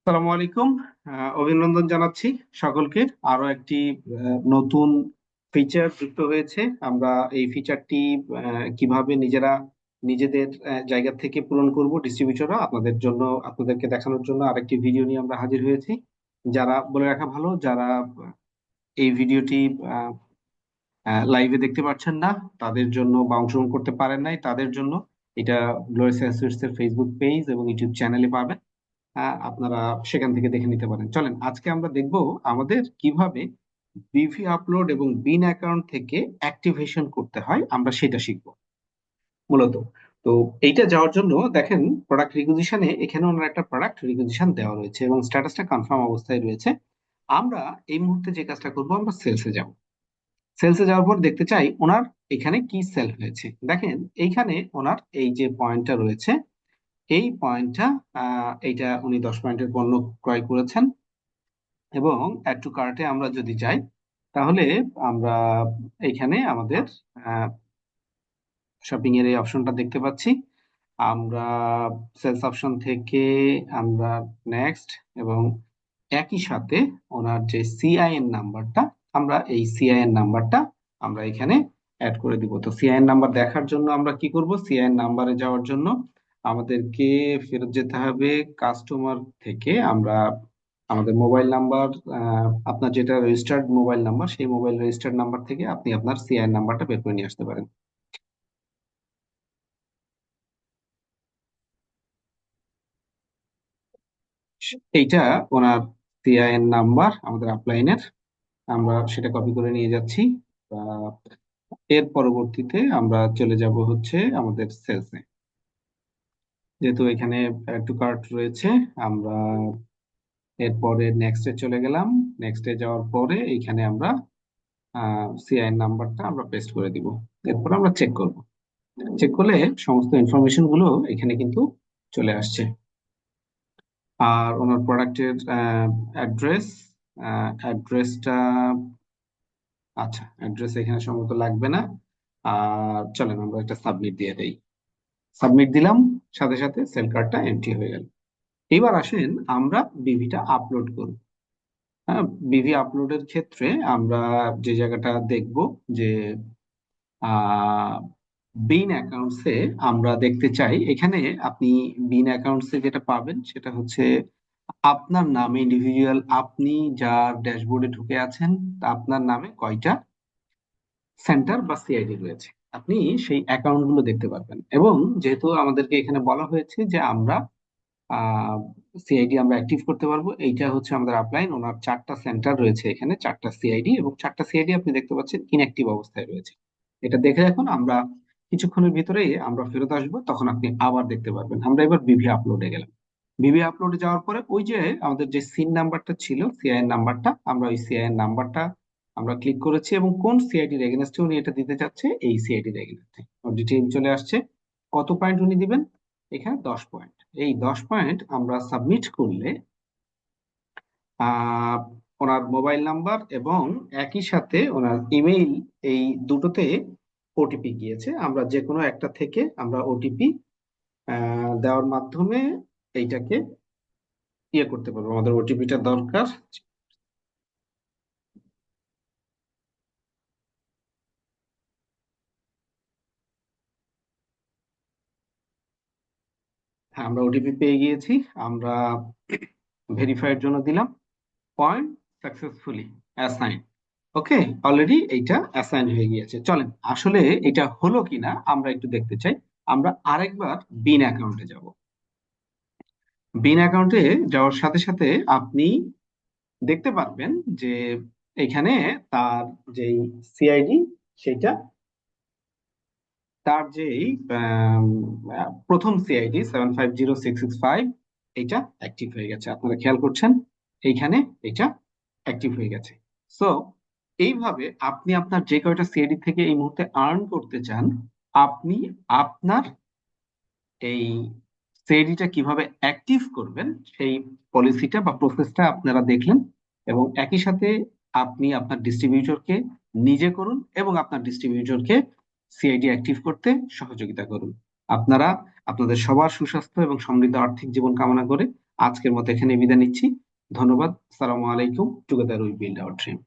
আসসালামু আলাইকুম। অভিনন্দন জানাচ্ছি সকলকে। আরো একটি নতুন ফিচার যুক্ত হয়েছে। আমরা এই ফিচারটি কিভাবে নিজেদের জায়গা থেকে পূরণ করব ডিস্ট্রিবিউটররা আপনাদেরকে দেখানোর জন্য আরেকটি ভিডিও নিয়ে আমরা হাজির হয়েছি। যারা বলে রাখা ভালো, যারা এই ভিডিওটি লাইভে দেখতে পাচ্ছেন না তাদের জন্য বা অংশগ্রহণ করতে পারেন নাই তাদের জন্য এটা গ্লোরিয়াস অ্যাসোসিয়েটস এর ফেসবুক পেজ এবং ইউটিউব চ্যানেলে পাবেন। আপনারা সেখান থেকে দেখে নিতে পারেন। চলেন আজকে আমরা দেখব আমাদের কিভাবে বিভি আপলোড এবং বিন অ্যাকাউন্ট থেকে অ্যাক্টিভেশন করতে হয়, আমরা সেটা শিখব মূলত। তো এইটা যাওয়ার জন্য দেখেন, প্রোডাক্ট রিকুইজিশনে এখানে ওনার একটা প্রোডাক্ট রিকুইজিশন দেওয়া রয়েছে এবং স্ট্যাটাসটা কনফার্ম অবস্থায় রয়েছে। আমরা এই মুহূর্তে যে কাজটা করব, আমরা সেলসে যাব। সেলসে যাওয়ার পর দেখতে চাই ওনার এখানে কি সেল হয়েছে। দেখেন এইখানে ওনার এই যে পয়েন্টটা রয়েছে, এই পয়েন্টটা এইটা উনি 10 পয়েন্টের পণ্য ক্রয় করেছেন। এবং অ্যাড টু কার্টে আমরা যদি যাই, তাহলে আমরা এইখানে আমাদের শপিং এর এই অপশনটা দেখতে পাচ্ছি। আমরা সেলস অপশন থেকে আমরা নেক্সট, এবং একই সাথে ওনার যে সিআইএন নাম্বারটা, আমরা এই সিআইএন নাম্বারটা আমরা এখানে অ্যাড করে দিব। তো সিআইএন নাম্বার দেখার জন্য আমরা কি করব, সিআইএন নাম্বারে যাওয়ার জন্য আমাদেরকে ফেরত যেতে হবে কাস্টমার থেকে। আমরা আমাদের মোবাইল নাম্বার, আপনার যেটা রেজিস্টার্ড মোবাইল নাম্বার, সেই মোবাইল রেজিস্টার্ড নাম্বার থেকে আপনি আপনার সিআইএন নাম্বারটা বের করে নিয়ে আসতে পারেন। এইটা ওনার সিআইএন নাম্বার আমাদের আপলাইনের, আমরা সেটা কপি করে নিয়ে যাচ্ছি। আহ, এর পরবর্তীতে আমরা চলে যাব হচ্ছে আমাদের সেলসে। যেহেতু এখানে অ্যাড টু কার্ট রয়েছে, আমরা এরপরে নেক্সটে চলে গেলাম। নেক্সটে যাওয়ার পরে এইখানে আমরা সিআইএন নাম্বারটা আমরা পেস্ট করে দিব। এরপর আমরা চেক করব। চেক করলে সমস্ত ইনফরমেশন গুলো এখানে কিন্তু চলে আসছে। আর ওনার প্রোডাক্টের অ্যাড্রেস, অ্যাড্রেসটা, আচ্ছা অ্যাড্রেস এখানে সম্ভবত লাগবে না। আর চলেন আমরা একটা সাবমিট দিয়ে দেই। সাবমিট দিলাম, সাথে সাথে সেল কার্ডটা এন্ট্রি হয়ে গেল। এবার আসেন আমরা বিভিটা আপলোড করব। হ্যাঁ, বিভি আপলোডের ক্ষেত্রে আমরা যে জায়গাটা দেখব যে বিন অ্যাকাউন্টসে আমরা দেখতে চাই, এখানে আপনি বিন অ্যাকাউন্টসে যেটা পাবেন সেটা হচ্ছে আপনার নামে ইন্ডিভিজুয়াল, আপনি যার ড্যাশবোর্ডে ঢুকে আছেন আপনার নামে কয়টা সেন্টার বা সিআইডি রয়েছে, আপনি সেই অ্যাকাউন্ট গুলো দেখতে পারবেন। এবং যেহেতু আমাদেরকে এখানে বলা হয়েছে যে আমরা সিআইডি আমরা অ্যাক্টিভ করতে পারবো, এইটা হচ্ছে আমাদের আপলাইন। ওনার 4টা সেন্টার রয়েছে এখানে, 4টা সিআইডি, এবং 4টা সিআইডি আপনি দেখতে পাচ্ছেন ইনঅ্যাক্টিভ অবস্থায় রয়েছে। এটা দেখে এখন আমরা কিছুক্ষণের ভিতরেই আমরা ফেরত আসবো, তখন আপনি আবার দেখতে পারবেন। আমরা এবার বিভি আপলোডে গেলাম। বিভি আপলোডে যাওয়ার পরে ওই যে আমাদের যে সিন নাম্বারটা ছিল, সিআইএন নাম্বারটা, আমরা ওই সিআইএন নাম্বারটা আমরা ক্লিক করেছি এবং কোন সিআইডির এগেনস্টে উনি এটা দিতে চাচ্ছে, এই সিআইডির এগেনস্টে ডিটেইল চলে আসছে। কত পয়েন্ট উনি দিবেন, এখানে 10 পয়েন্ট। এই 10 পয়েন্ট আমরা সাবমিট করলে আহ ওনার মোবাইল নাম্বার এবং একই সাথে ওনার ইমেইল, এই দুটোতে ওটিপি গিয়েছে। আমরা যে কোনো একটা থেকে আমরা ওটিপি দেওয়ার মাধ্যমে এইটাকে করতে পারবো। আমাদের ওটিপিটা দরকার। হ্যাঁ, আমরা ওটিপি পেয়ে গিয়েছি। আমরা ভেরিফাইয়ের জন্য দিলাম, পয়েন্ট সাকসেসফুলি অ্যাসাইন। ওকে, অলরেডি এইটা অ্যাসাইন হয়ে গিয়েছে। চলেন আসলে এটা হলো কিনা আমরা একটু দেখতে চাই। আমরা আরেকবার বিন অ্যাকাউন্টে যাব। বিন অ্যাকাউন্টে যাওয়ার সাথে সাথে আপনি দেখতে পারবেন যে এখানে তার যেই সিআইডি, সেটা তার যেই প্রথম সিআইডি 7506665, এটা অ্যাক্টিভ হয়ে গেছে। আপনারা খেয়াল করছেন এইখানে এটা অ্যাক্টিভ হয়ে গেছে। সো এইভাবে আপনি আপনার যে কয়টা সিআইডি থেকে এই মুহূর্তে আর্ন করতে চান, আপনি আপনার এই সিআইডিটা কিভাবে অ্যাক্টিভ করবেন, সেই পলিসিটা বা প্রসেসটা আপনারা দেখলেন। এবং একই সাথে আপনি আপনার ডিস্ট্রিবিউটরকে নিজে করুন এবং আপনার ডিস্ট্রিবিউটরকে সিআইডি অ্যাক্টিভ করতে সহযোগিতা করুন। আপনারা আপনাদের সবার সুস্বাস্থ্য এবং সমৃদ্ধ আর্থিক জীবন কামনা করে আজকের মতো এখানে বিদায় নিচ্ছি। ধন্যবাদ। আসসালামু আলাইকুম। Together we build our dream.